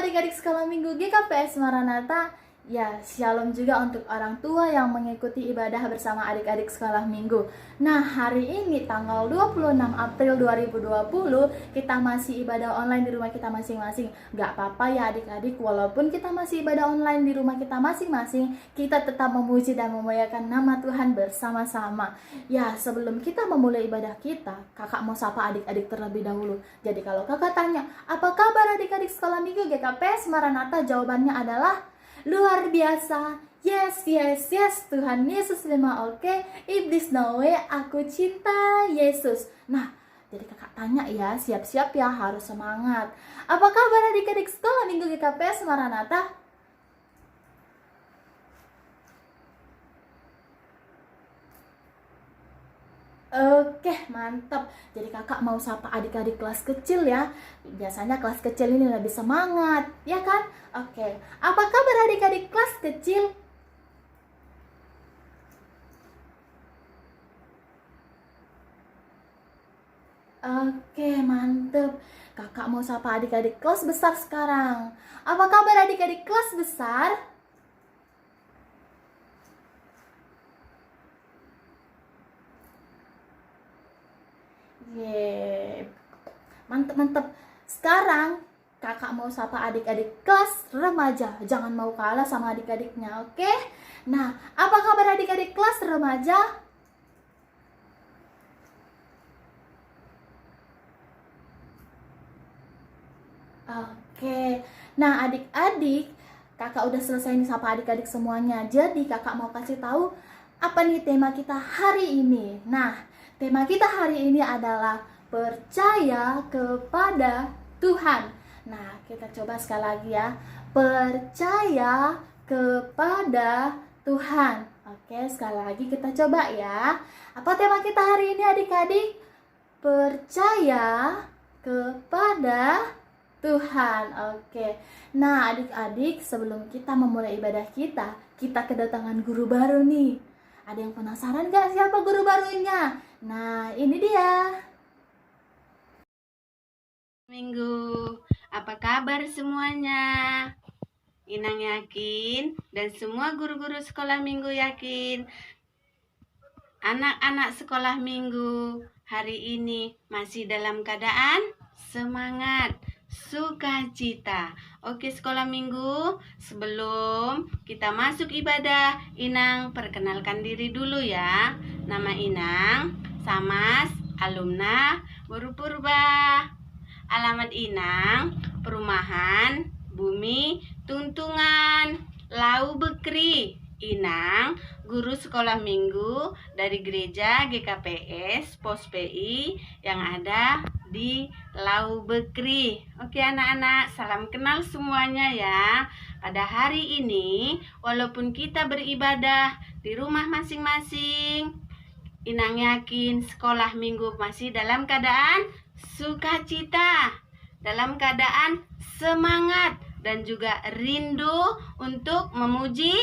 adik-adik sekolah minggu GKPS Maranatha. Ya, shalom juga untuk orang tua yang mengikuti ibadah bersama adik-adik sekolah minggu. Nah, hari ini tanggal 26 April 2020, kita masih ibadah online di rumah kita masing-masing. Gak apa-apa ya adik-adik, walaupun kita masih ibadah online di rumah kita masing-masing, kita tetap memuji dan memuliakan nama Tuhan bersama-sama. Ya, sebelum kita memulai ibadah kita, kakak mau sapa adik-adik terlebih dahulu. Jadi kalau kakak tanya, apa kabar adik-adik sekolah minggu GKPS Maranatha? Jawabannya adalah luar biasa. Yes, yes, yes. Tuhan Yesus memang oke. Iblis no way. Aku cinta Yesus. Nah, jadi kakak tanya ya, siap-siap ya, harus semangat. Apa kabar adik-adik sekolah minggu GKPS Maranatha? Oke, mantap. Jadi kakak mau sapa adik-adik kelas kecil ya. Biasanya kelas kecil ini lebih semangat, ya kan? Oke, apa kabar adik-adik kelas kecil? Oke, mantap. Kakak mau sapa adik-adik kelas besar sekarang. Apa kabar adik-adik kelas besar? Yeay, mantep. Sekarang kakak mau sapa adik-adik kelas remaja. Jangan mau kalah sama adik-adiknya, oke? Nah, apa kabar adik-adik kelas remaja? Oke, nah adik-adik, kakak udah selesai nih sapa adik-adik semuanya. Jadi kakak mau kasih tahu apa nih tema kita hari ini. Nah, tema kita hari ini adalah percaya kepada Tuhan. Nah, kita coba sekali lagi ya. Percaya kepada Tuhan. Oke, sekali lagi kita coba ya. Apa tema kita hari ini adik-adik? Percaya kepada Tuhan. Oke. Nah, adik-adik, sebelum kita memulai ibadah kita kedatangan guru baru nih. Ada yang penasaran gak siapa guru barunya? Nah, ini dia. Minggu, apa kabar semuanya? Inang yakin dan semua guru-guru sekolah minggu yakin anak-anak sekolah minggu hari ini masih dalam keadaan semangat, sukacita. Oke sekolah minggu, sebelum kita masuk ibadah, Inang perkenalkan diri dulu ya. Nama Inang Samas, alumna Guru Purba. Alamat Inang, Perumahan Bumi Tuntungan, Lau Bekri. Inang, guru sekolah minggu dari gereja GKPS Pos PI yang ada di Lau Bekri. Oke anak-anak, salam kenal semuanya ya. Pada hari ini, walaupun kita beribadah di rumah masing-masing, Inang yakin sekolah minggu masih dalam keadaan sukacita, dalam keadaan semangat, dan juga rindu untuk memuji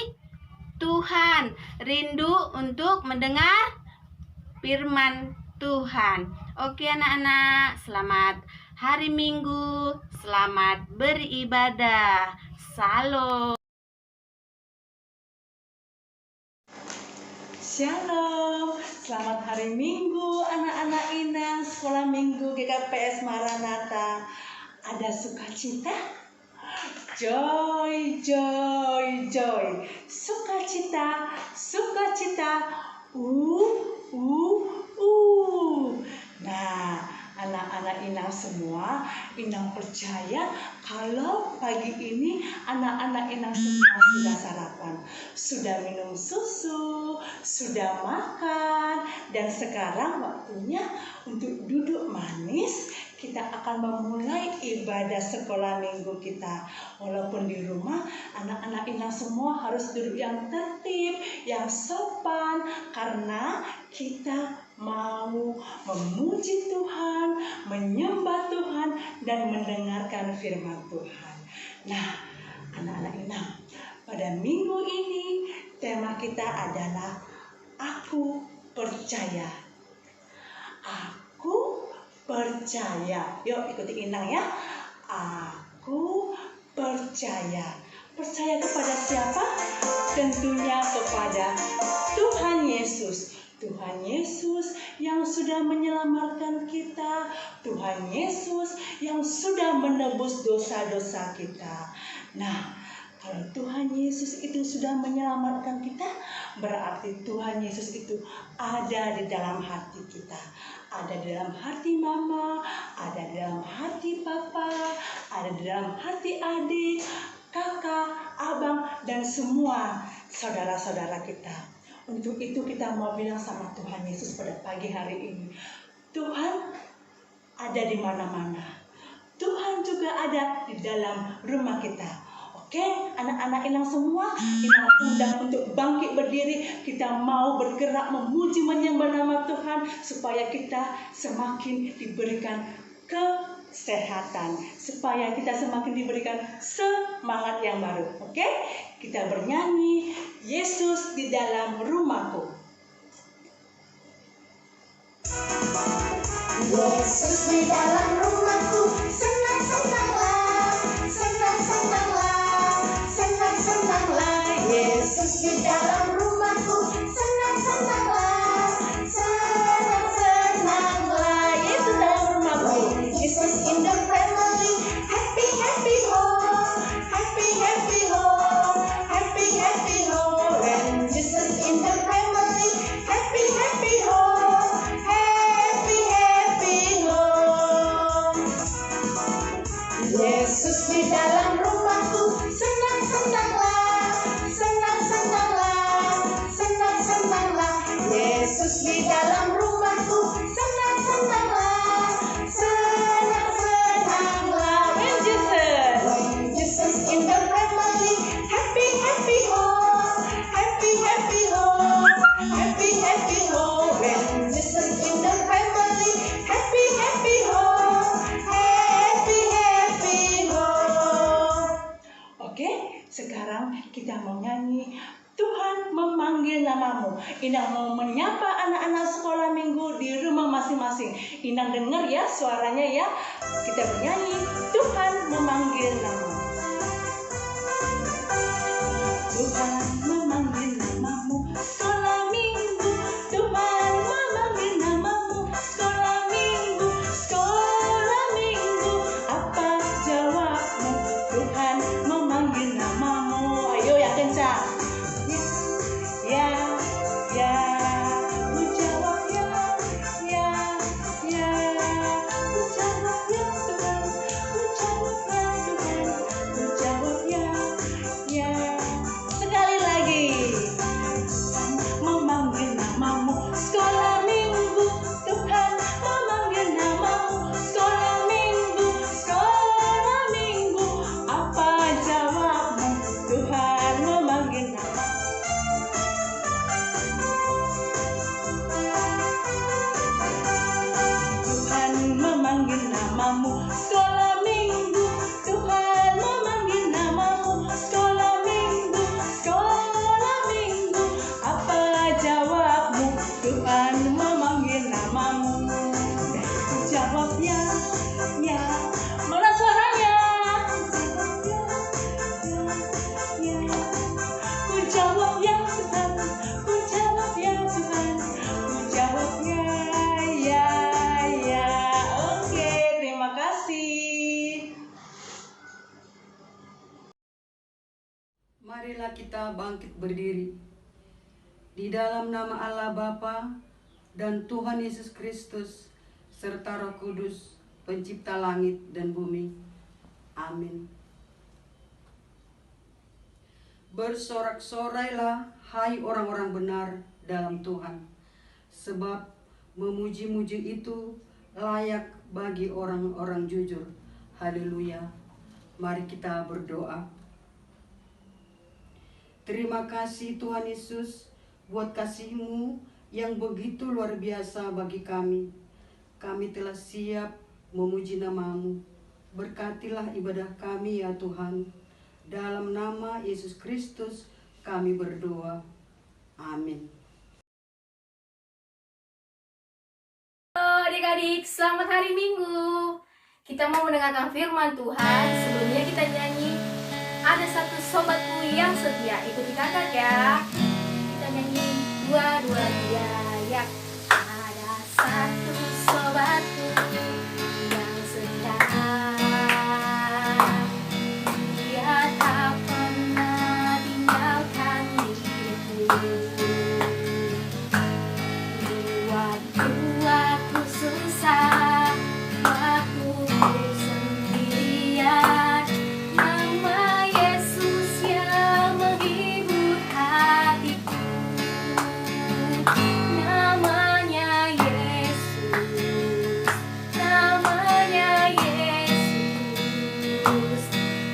Tuhan, rindu untuk mendengar firman Tuhan. Oke anak-anak, selamat hari Minggu, selamat beribadah. Salam. Shalom, selamat hari Minggu anak-anak Inang sekolah minggu GKPS Maranatha. Ada sukacita? Joy, joy, joy. Sukacita, sukacita. Nah, anak-anak Inang semua, Inang percaya kalau pagi ini anak-anak Inang semua sudah sarapan, sudah minum susu, sudah makan, dan sekarang waktunya untuk duduk manis. Kita akan memulai ibadah sekolah minggu kita. Walaupun di rumah, anak-anak Inang semua harus duduk yang tertib, yang sopan, karena kita mau memuji Tuhan, menyembah Tuhan, dan mendengarkan firman Tuhan. Nah, anak-anak Inang, pada minggu ini tema kita adalah Aku Percaya. Aku percaya. Yuk ikuti Inang ya. Aku percaya. percaya. Percaya kepada siapa? Tentunya kepada Tuhan Yesus. Tuhan Yesus yang sudah menyelamatkan kita. Tuhan Yesus yang sudah menebus dosa-dosa kita. Nah, kalau Tuhan Yesus itu sudah menyelamatkan kita, berarti Tuhan Yesus itu ada di dalam hati kita. Ada di dalam hati mama, ada di dalam hati papa, ada di dalam hati adik, kakak, abang, dan semua saudara-saudara kita. Untuk itu kita mau bilang sama Tuhan Yesus pada pagi hari ini, Tuhan ada di mana-mana. Tuhan juga ada di dalam rumah kita. Oke, anak-anak Inang semua, Inang undang untuk bangkit berdiri. Kita mau bergerak memuji menyembah nama Tuhan supaya kita semakin diberikan kesehatan, supaya kita semakin diberikan semangat yang baru. Oke, kita bernyanyi Yesus di dalam rumahku. Yesus di dalam rumahku, senang-senanglah, senang-senanglah, senang-senanglah. Yesus di dalam rumahku, senang-senanglah, senang-senanglah. Yesus dalam rumahku. Jesus in the family, happy happy home, happy happy home, happy happy home. When Jesus in the family, happy happy home, happy happy home. Yesus di dalam rumahku, senang-senanglah, senang-senanglah, senang-senanglah. Yesus di dalam rumahku, senang-senanglah, senang-senanglah. When Jesus in the family, happy happy home, happy happy home, happy happy home. When Jesus in the family, happy happy home, happy happy home. Oke, sekarang kita mau nyanyi Tuhan memanggil namamu. Inang mau menyapa anak-anak sekolah minggu di rumah masing-masing. Inang dengar ya suaranya ya. Kita bernyanyi Tuhan memanggil namamu. Tuhan memanggil namamu sekolah minggu. Tuhan memanggil namamu sekolah minggu. Sekolah minggu, apa jawabmu? Tuhan memanggil namamu. Ayo yang kencang. Ya, ya, ku jawab ya, ya, ya, ku jawab ya Tuhan, ku jawab ya Tuhan, ku jawab ya, ya. Sekali lagi. Memanggil namamu sekolah minggu. Tuhan memanggil namamu sekolah minggu. Sekolah minggu, apa jawabmu? Tuhan memanggil namamu. Tuhan memanggil namamu sekolah minggu. Tuhan memanggil namamu sekolah minggu. Sekolah minggu, apa jawabmu? Tuhan memanggil namamu. Ku jawab ya, ya. Mana suaranya? Ya, ya. Ku jawab ya Tuhan, ku jawab ya Tuhan, ku jawab ya, ya, ya. Oke, terima kasih. Marilah kita bangkit berdiri di dalam nama Allah Bapa dan Tuhan Yesus Kristus serta Roh Kudus, pencipta langit dan bumi. Amin. Bersorak-sorailah, hai orang-orang benar dalam Tuhan, sebab memuji-muji itu layak bagi orang-orang jujur. Haleluya. Mari kita berdoa. Terima kasih Tuhan Yesus buat kasih-Mu yang begitu luar biasa bagi kami. Kami telah siap memuji nama-Mu. Berkatilah ibadah kami ya Tuhan. Dalam nama Yesus Kristus kami berdoa. Amin. Halo adik-adik, selamat hari Minggu. Kita mau mendengarkan firman Tuhan. Sebelumnya kita nyanyi sobatku yang setia, ikuti kakak ya. Kita nyanyi dua-dua ya. Ada satu sobatku yang setia, dia tak pernah tinggalkan diriku. Waktu aku susah, waktu ku sendirian, nama Yesus yang menghibur hatiku. Namanya Yesus, namanya Yesus,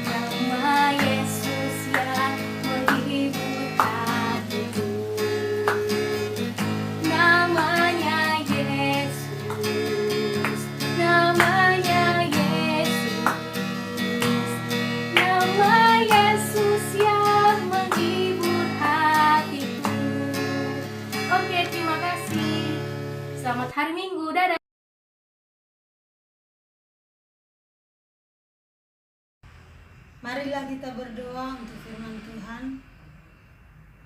nama Yesus yang menghibur hatiku. Namanya Yesus, namanya Yesus, nama Yesus yang menghibur hatiku. Oke, terima kasih. Selamat hari Minggu, dadah. Marilah kita berdoa untuk firman Tuhan.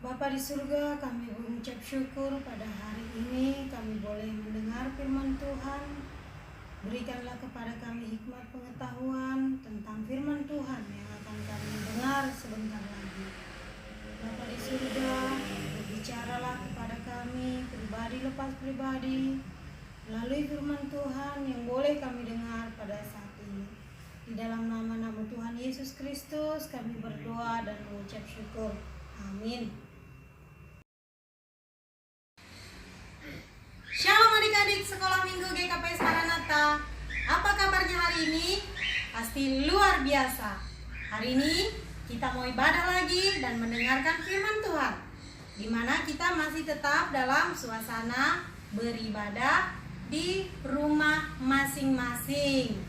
Bapa di surga, kami mengucap syukur pada hari ini kami boleh mendengar firman Tuhan. Berikanlah kepada kami hikmat pengetahuan tentang firman Tuhan yang akan kami dengar sebentar lagi. Bapa di surga, berbicaralah kepada kami pribadi lepas pribadi melalui firman Tuhan yang boleh kami dengar pada saat ini. Di dalam nama Tuhan Yesus Kristus kami berdoa dan mengucap syukur. Amin. Shalom adik-adik sekolah minggu GKPS Maranatha. Apa kabarnya hari ini? Pasti luar biasa. Hari ini kita mau ibadah lagi dan mendengarkan firman Tuhan, di mana kita masih tetap dalam suasana beribadah di rumah masing-masing.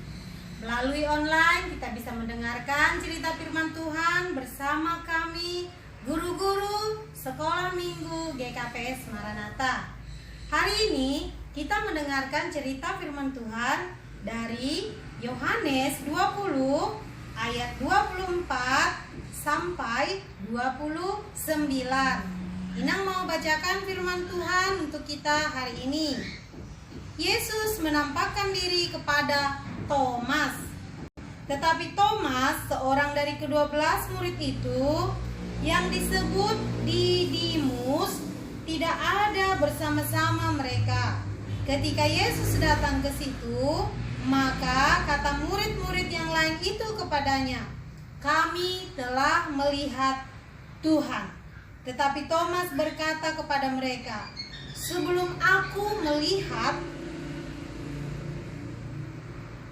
Melalui online kita bisa mendengarkan cerita firman Tuhan bersama kami guru-guru sekolah minggu GKPS Maranatha. Hari ini kita mendengarkan cerita firman Tuhan dari Yohanes 20 ayat 24 sampai 29. Inang mau bacakan firman Tuhan untuk kita hari ini. Yesus menampakkan diri kepada Thomas. Tetapi Thomas, seorang dari ke-12 murid itu, yang disebut Didimus, tidak ada bersama-sama mereka. Ketika Yesus datang ke situ, maka kata murid-murid yang lain itu kepadanya, "Kami telah melihat Tuhan." Tetapi Thomas berkata kepada mereka, "Sebelum aku melihat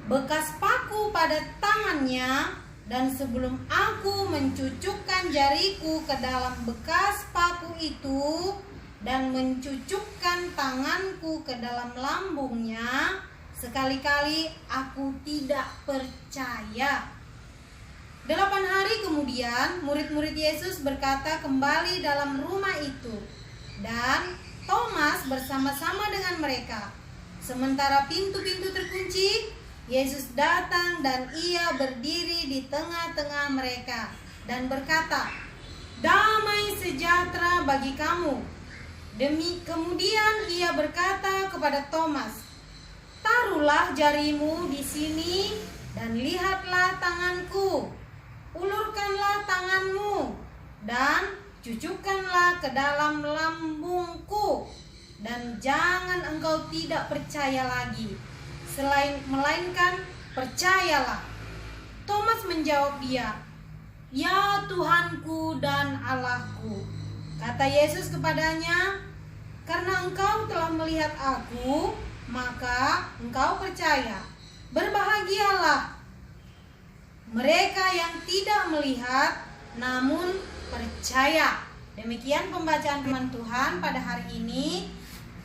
bekas paku pada tangannya, dan sebelum aku mencucukkan jariku ke dalam bekas paku itu, dan mencucukkan tanganku ke dalam lambungnya, sekali-kali aku tidak percaya." 8 hari kemudian, murid-murid Yesus berkata kembali dalam rumah itu, dan Thomas bersama-sama dengan mereka. Sementara pintu-pintu terkunci, Yesus datang dan ia berdiri di tengah-tengah mereka dan berkata, "Damai sejahtera bagi kamu." Kemudian ia berkata kepada Thomas, "Taruhlah jarimu di sini dan lihatlah tanganku. Ulurkanlah tanganmu dan cucukkanlah ke dalam lambungku, dan jangan engkau tidak percaya lagi, melainkan percayalah." Thomas menjawab dia, "Ya Tuhanku dan Allahku." Kata Yesus kepadanya, "Karena engkau telah melihat aku, maka engkau percaya. Berbahagialah mereka yang tidak melihat namun percaya." Demikian pembacaan firman Tuhan pada hari ini.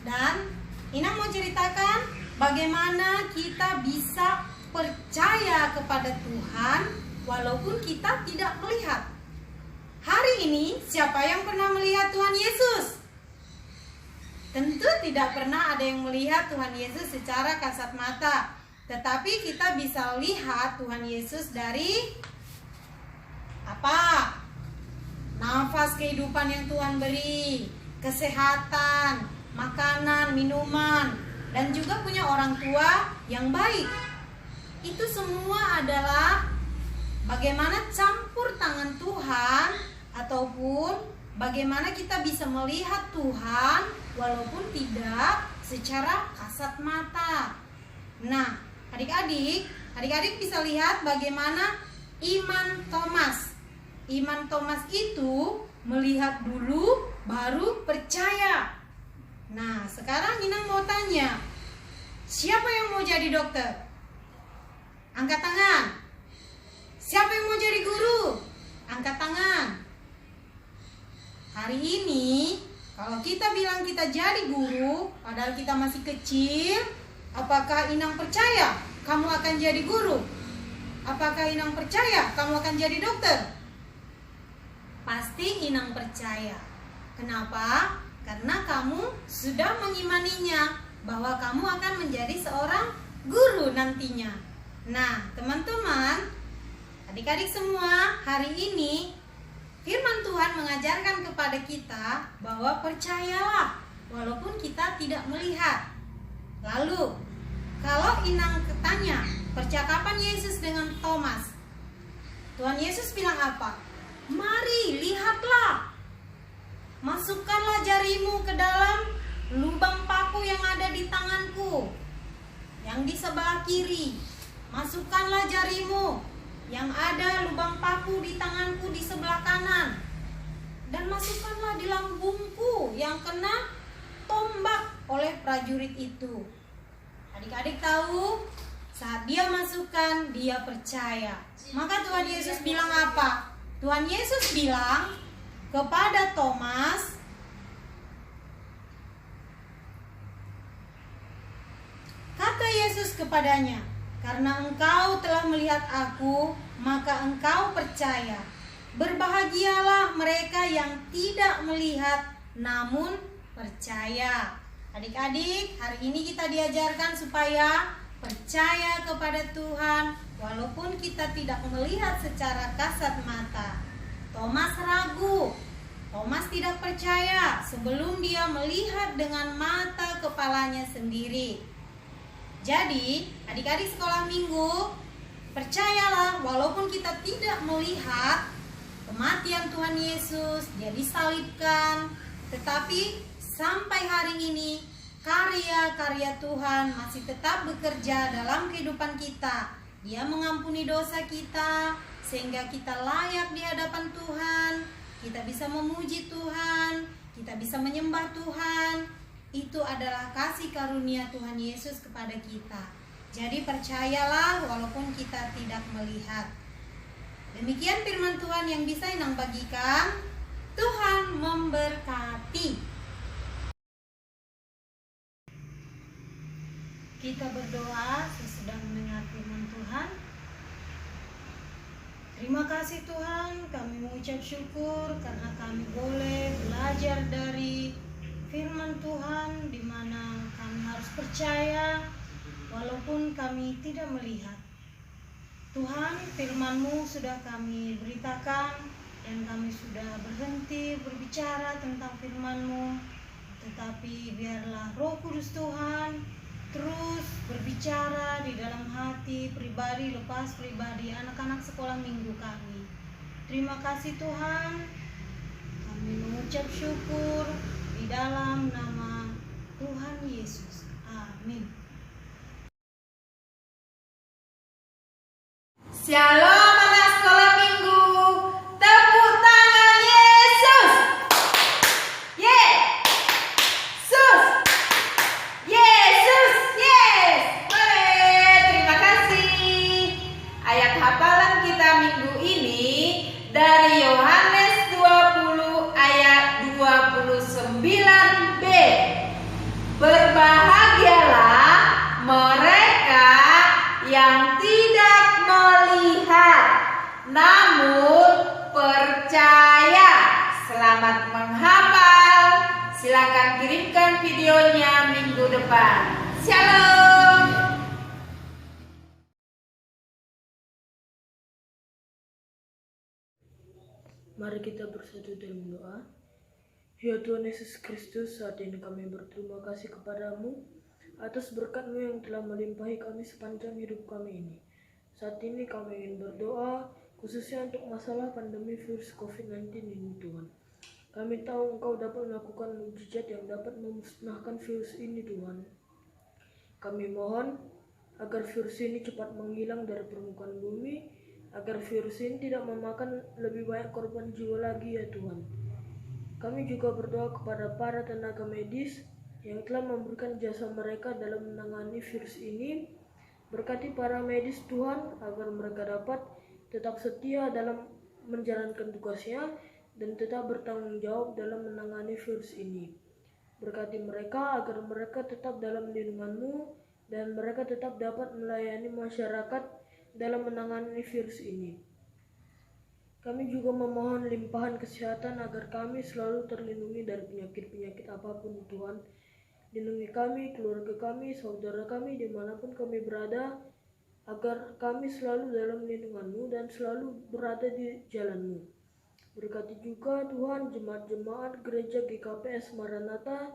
Dan Inang mau ceritakan bagaimana kita bisa percaya kepada Tuhan walaupun kita tidak melihat. Hari ini siapa yang pernah melihat Tuhan Yesus? Tentu tidak pernah ada yang melihat Tuhan Yesus secara kasat mata. Tetapi kita bisa lihat Tuhan Yesus dari apa? kehidupan yang Tuhan beri, kesehatan, makanan, minuman, dan juga punya orang tua yang baik. Itu semua adalah bagaimana campur tangan Tuhan, ataupun bagaimana kita bisa melihat Tuhan walaupun tidak secara kasat mata. Nah, adik-adik bisa lihat bagaimana iman Thomas. Iman Thomas itu melihat dulu baru percaya. Nah, sekarang Inang mau tanya, siapa yang mau jadi dokter? Angkat tangan. Siapa yang mau jadi guru? Angkat tangan. Hari ini, kalau kita bilang kita jadi guru, padahal kita masih kecil, apakah Inang percaya kamu akan jadi guru? Apakah Inang percaya kamu akan jadi dokter? Pasti Inang percaya. Kenapa? Karena kamu sudah mengimaninya bahwa kamu akan menjadi seorang guru nantinya. Nah, teman-teman, adik-adik semua, hari ini firman Tuhan mengajarkan kepada kita bahwa percayalah walaupun kita tidak melihat. Lalu, kalau Inang tanya percakapan Yesus dengan Thomas, Tuhan Yesus bilang apa? Mari, lihatlah. Masukkanlah jarimu ke dalam lubang paku yang ada di tanganku, yang di sebelah kiri. Masukkanlah jarimu yang ada lubang paku di tanganku di sebelah kanan, dan masukkanlah di lambungku yang kena tombak oleh prajurit itu. Adik-adik tahu, saat dia masukkan, dia percaya. Maka Tuhan Yesus bilang apa? Tuhan Yesus bilang kepada Thomas, kata Yesus kepadanya, karena engkau telah melihat aku, maka engkau percaya. Berbahagialah mereka yang tidak melihat namun percaya. Adik-adik, hari ini kita diajarkan supaya percaya kepada Tuhan walaupun kita tidak melihat secara kasat mata. Thomas ragu. Thomas tidak percaya sebelum dia melihat dengan mata kepalanya sendiri. Jadi, adik-adik sekolah minggu, percayalah walaupun kita tidak melihat kematian Tuhan Yesus, dia disalibkan, tetapi sampai hari ini karya-karya Tuhan masih tetap bekerja dalam kehidupan kita. Dia mengampuni dosa kita sehingga kita layak di hadapan Tuhan. Kita bisa memuji Tuhan, kita bisa menyembah Tuhan. Itu adalah kasih karunia Tuhan Yesus kepada kita. Jadi percayalah walaupun kita tidak melihat. Demikian firman Tuhan yang bisa Inang bagikan. Tuhan memberkati. Kita berdoa sesudah mendengar firman Tuhan. Terima kasih Tuhan, kami mengucap syukur karena kami boleh belajar dari firman Tuhan, di mana kami harus percaya walaupun kami tidak melihat. Tuhan, firman-Mu sudah kami beritakan dan kami sudah berhenti berbicara tentang firman-Mu, tetapi biarlah Roh Kudus Tuhan terus berbicara di dalam hati pribadi lepas pribadi anak-anak sekolah minggu kami. Terima kasih Tuhan, kami mengucap syukur di dalam nama Tuhan Yesus. Amin. Shalom anak sekolah minggu. Tepuk tangan Yesus. Yesus. Yesus. Yes. Boleh. Terima kasih. Ayat hafalan kita minggu ini dari Yohanes 20 ayat 29b. Berbahagialah mereka yang tidak melihat namun percaya. Selamat menghafal. Silakan kirimkan videonya minggu depan. Shalom. Mari kita bersatu dalam doa. Ya Tuhan Yesus Kristus, saat ini kami berterima kasih kepadamu atas berkat-Mu yang telah melimpahi kami sepanjang hidup kami ini. Saat ini kami ingin berdoa khususnya untuk masalah pandemi virus COVID-19 ini Tuhan. Kami tahu Engkau dapat melakukan mukjizat yang dapat memusnahkan virus ini Tuhan. Kami mohon agar virus ini cepat menghilang dari permukaan bumi, agar virus ini tidak memakan lebih banyak korban jiwa lagi ya Tuhan. Kami juga berdoa kepada para tenaga medis yang telah memberikan jasa mereka dalam menangani virus ini. Berkati para medis Tuhan agar mereka dapat tetap setia dalam menjalankan tugasnya dan tetap bertanggung jawab dalam menangani virus ini. Berkati mereka agar mereka tetap dalam lindungan-Mu dan mereka tetap dapat melayani masyarakat dalam menangani virus ini. Kami juga memohon limpahan kesehatan agar kami selalu terlindungi dari penyakit-penyakit apapun Tuhan. Lindungi kami, keluarga kami, saudara kami dimanapun kami berada, agar kami selalu dalam lindungan-Mu dan selalu berada di jalan-Mu. Berkati juga Tuhan jemaat-jemaat gereja GKPS Maranatha,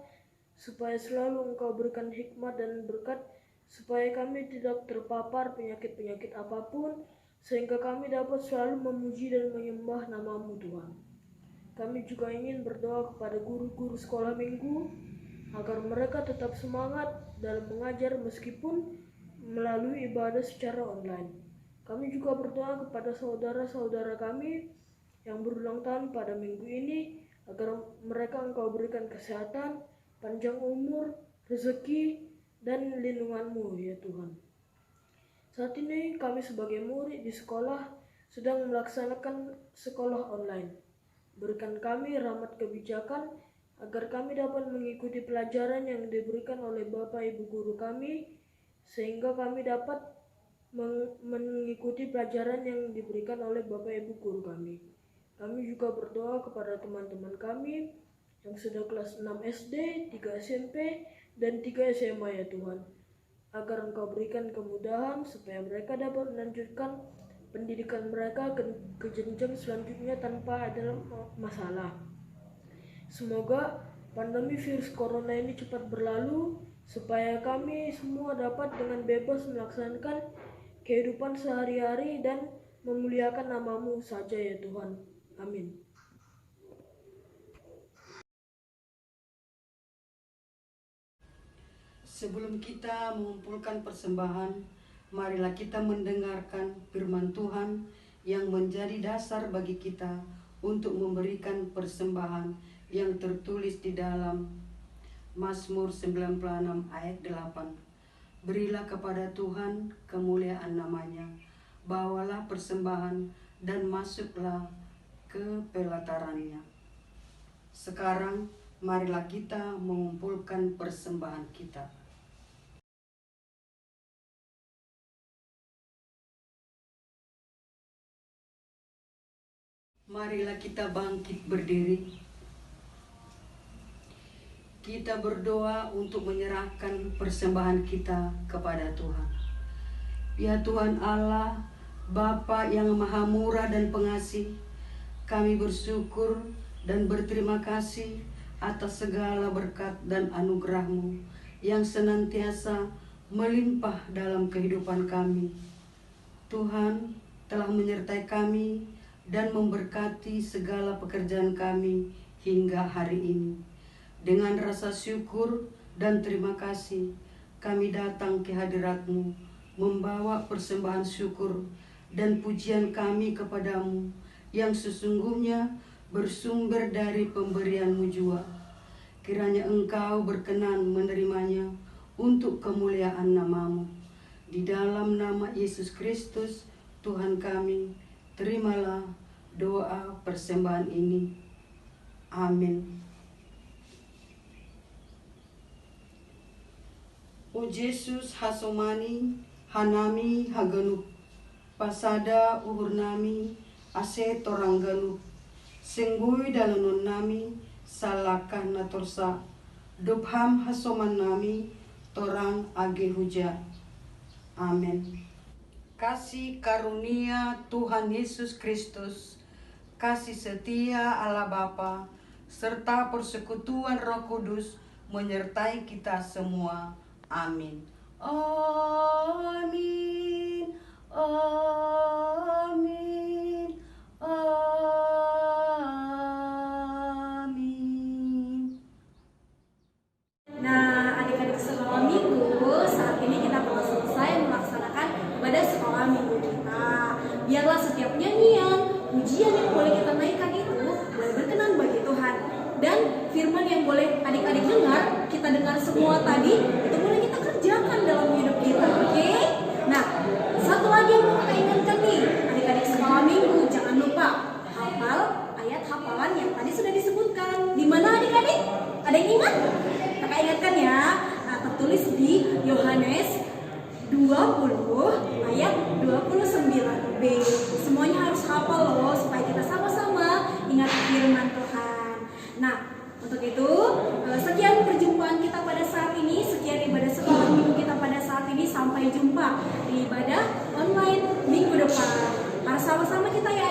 supaya selalu Engkau berikan hikmat dan berkat, supaya kami tidak terpapar penyakit-penyakit apapun, sehingga kami dapat selalu memuji dan menyembah nama-Mu Tuhan. Kami juga ingin berdoa kepada guru-guru sekolah minggu, agar mereka tetap semangat dalam mengajar meskipun melalui ibadah secara online. Kami juga berdoa kepada saudara-saudara kami yang berulang tahun pada minggu ini, agar mereka Engkau berikan kesehatan, panjang umur, rezeki, dan lindungan-Mu ya Tuhan. Saat ini kami sebagai murid di sekolah sedang melaksanakan sekolah online. Berikan kami rahmat kebijakan agar kami dapat mengikuti pelajaran yang diberikan oleh Bapak Ibu guru kami, sehingga kami dapat mengikuti pelajaran yang diberikan oleh Bapak Ibu guru kami. Kami juga berdoa kepada teman-teman kami yang sudah kelas 6 SD, 3 SMP, dan 3 SMA ya Tuhan, agar Engkau berikan kemudahan supaya mereka dapat melanjutkan pendidikan mereka ke jenjang selanjutnya tanpa ada masalah. Semoga pandemi virus corona ini cepat berlalu, supaya kami semua dapat dengan bebas melaksanakan kehidupan sehari-hari dan memuliakan nama-Mu saja ya Tuhan. Amin. Sebelum kita mengumpulkan persembahan, marilah kita mendengarkan firman Tuhan yang menjadi dasar bagi kita untuk memberikan persembahan yang tertulis di dalam Mazmur 96 ayat 8. Berilah kepada Tuhan kemuliaan namanya, bawalah persembahan dan masuklah ke pelatarannya. Sekarang marilah kita mengumpulkan persembahan kita. Marilah kita bangkit berdiri. Kita berdoa untuk menyerahkan persembahan kita kepada Tuhan. Ya Tuhan Allah, Bapa yang maha murah dan pengasih, kami bersyukur dan berterima kasih atas segala berkat dan anugerah-Mu yang senantiasa melimpah dalam kehidupan kami. Tuhan telah menyertai kami dan memberkati segala pekerjaan kami hingga hari ini. Dengan rasa syukur dan terima kasih, kami datang ke hadirat-Mu, membawa persembahan syukur dan pujian kami kepadamu, yang sesungguhnya bersumber dari pemberian-Mu jua. Kiranya Engkau berkenan menerimanya untuk kemuliaan nama-Mu. Di dalam nama Yesus Kristus, Tuhan kami, terimalah doa persembahan ini. Amin. O Jesus hasomani, hanami haganup, pasada uhur nami, ase torang ganup, senggui dalanon nami, salakah natorsa, dubham hasoman nami, torang age huja. Amin. Kasih karunia Tuhan Yesus Kristus, kasih setia Allah Bapa, serta persekutuan Roh Kudus menyertai kita semua. Amin. Amin. Amin. Amin. Nah, adik-adik sekolah minggu, saat ini kita telah selesai melaksanakan ibadah sekolah minggu kita. Biarlah setiap nyanyian, pujian yang boleh kita naikkan itu boleh berkenan bagi Tuhan. Dan firman yang boleh adik-adik dengar, kita dengar semua tadi, itu boleh kita kerjakan dalam hidup kita, oke? Nah, satu lagi yang mau kita ingatkan nih, adik-adik sekolah minggu, jangan lupa hafal ayat hafalan yang tadi sudah disebutkan. Di mana adik-adik? Ada yang ingat? Kakak ingatkan ya, nah, tertulis di Yohanes 20 ayat 29b. Semuanya harus hafal loh, supaya kita sama-sama ingat firman Tuhan. Nah, untuk itu sekian perjumpaan kita pada saat ini, sekian ibadah sekolah minggu kita pada saat ini. Sampai jumpa di ibadah online minggu depan. Harus sama-sama kita ya